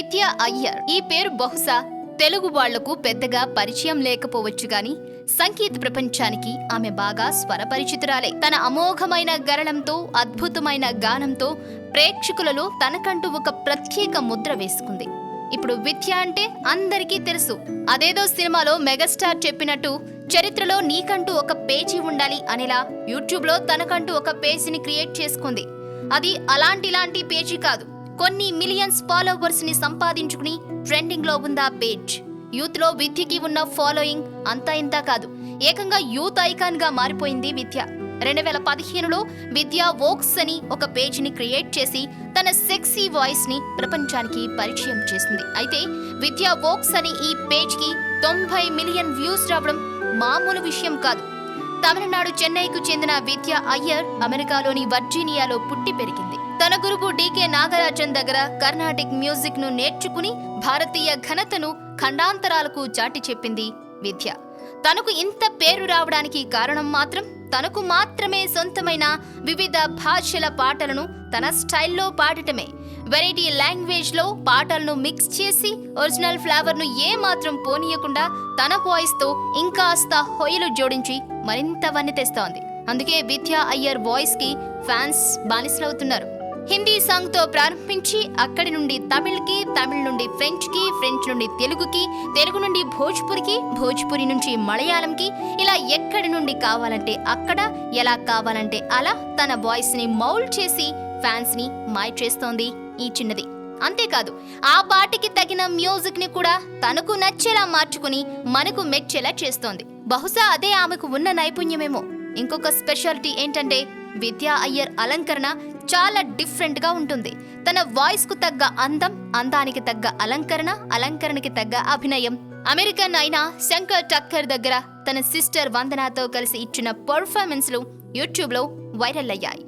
విద్యా అయ్యర్. ఈ పేరు బహుశా తెలుగు వాళ్లకు పెద్దగా పరిచయం లేకపోవచ్చు గాని సంగీత ప్రపంచానికి ఆమె బాగా స్వరపరిచితురాలే. తన అమోఘమైన గరళంతో, అద్భుతమైన గానంతో ప్రేక్షకులలో తనకంటూ ఒక ప్రత్యేక ముద్ర వేసుకుంది. ఇప్పుడు విద్య అంటే అందరికీ తెలుసు. అదేదో సినిమాలో మెగాస్టార్ చెప్పినట్టు చరిత్రలో నీకంటూ ఒక పేజీ ఉండాలి అనేలా యూట్యూబ్ లో తనకంటూ ఒక పేజీని క్రియేట్ చేసుకుంది. అది అలాంటి పేజీ కాదు, కొన్ని మిలియన్స్ ఫాలోవర్స్ ని సంపాదించుకుని ట్రెండింగ్ లో ఉందా పేజ్. యూత్ లో విద్యకి ఉన్న ఫాలోయింగ్ అంతా ఇంతా కాదు, ఏకంగా యూత్ ఐకాన్ గా మారిపోయింది విద్య. 2015లో విద్యా వోక్స్ అని ఒక పేజీని క్రియేట్ చేసి తన సెక్సీ వాయిస్ ని ప్రపంచానికి పరిచయం చేసింది. అయితే విద్యా వోక్స్ అని ఈ పేజ్ కి 90 మిలియన్ వ్యూస్ రావడం మామూలు విషయం కాదు. తమిళనాడు చెన్నైకు చెందిన విద్యా అయ్యర్ అమెరికాలోని వర్జీనియాలో పుట్టి పెరిగింది. తన గురువు డికే నాగరాజన్ దగ్గర కర్ణాటిక్ మ్యూజిక్ ను నేర్చుకుని భారతీయ ఘనతను ఖండాంతరాలకు చాటి చెప్పింది విద్య. తనకు ఇంత పేరు రావడానికి కారణం మాత్రం తనకు మాత్రమే సొంతమైన వివిధ భాషల పాటలను తన స్టైల్లో పాడటమే. వెరైటీ లాంగ్వేజ్ లో పాటలను మిక్స్ చేసి ఒరిజినల్ ఫ్లేవర్ ను ఏమాత్రం పోనీయకుండా తన వాయిస్ తో ఇంకాస్త హొయలు జోడించి మరింత వన్నె తెస్తోంది. అందుకే విద్యా అయ్యర్ వాయిస్ కి ఫ్యాన్స్ బానిసలవుతున్నారు. హిందీ సాంగ్ తో ప్రారంభించి అక్కడి నుండి తమిళ్ కి, తమిళ్ నుండి ఫ్రెంచ్ కి, ఫ్రెంచ్ నుండి తెలుగుకి, తెలుగు నుండి భోజ్పురికి, భోజ్పురి నుంచి మలయాళంకి, ఇలా ఎక్కడి నుండి కావాలంటే అక్కడ, ఎలా కావాలంటే అలా తన వాయిస్ ని మౌల్డ్ చేసి ఫ్యాన్స్ ని మాయ చేస్తోంది ఈ చిన్నది. అంతేకాదు ఆ పాటకి తగిన మ్యూజిక్ ని కూడా తనకు నచ్చేలా మార్చుకుని మనకు మెచ్చేలా చేస్తోంది. బహుశా అదే ఆమెకు ఉన్న నైపుణ్యమేమో. ఇంకొక స్పెషాలిటీ ఏంటంటే విద్యా అయ్యర్ అలంకరణ చాలా డిఫరెంట్ గా ఉంటుంది. తన వాయిస్ కు తగ్గ అందం, అందానికి తగ్గ అలంకరణ, అలంకరణకి తగ్గ అభినయం. అమెరికన్ అయిన శంకర్ టక్కర్ దగ్గర తన సిస్టర్ వందనాతో కలిసి ఇచ్చిన పర్ఫార్మెన్స్ లు యూట్యూబ్ లో వైరల్ అయ్యాయి.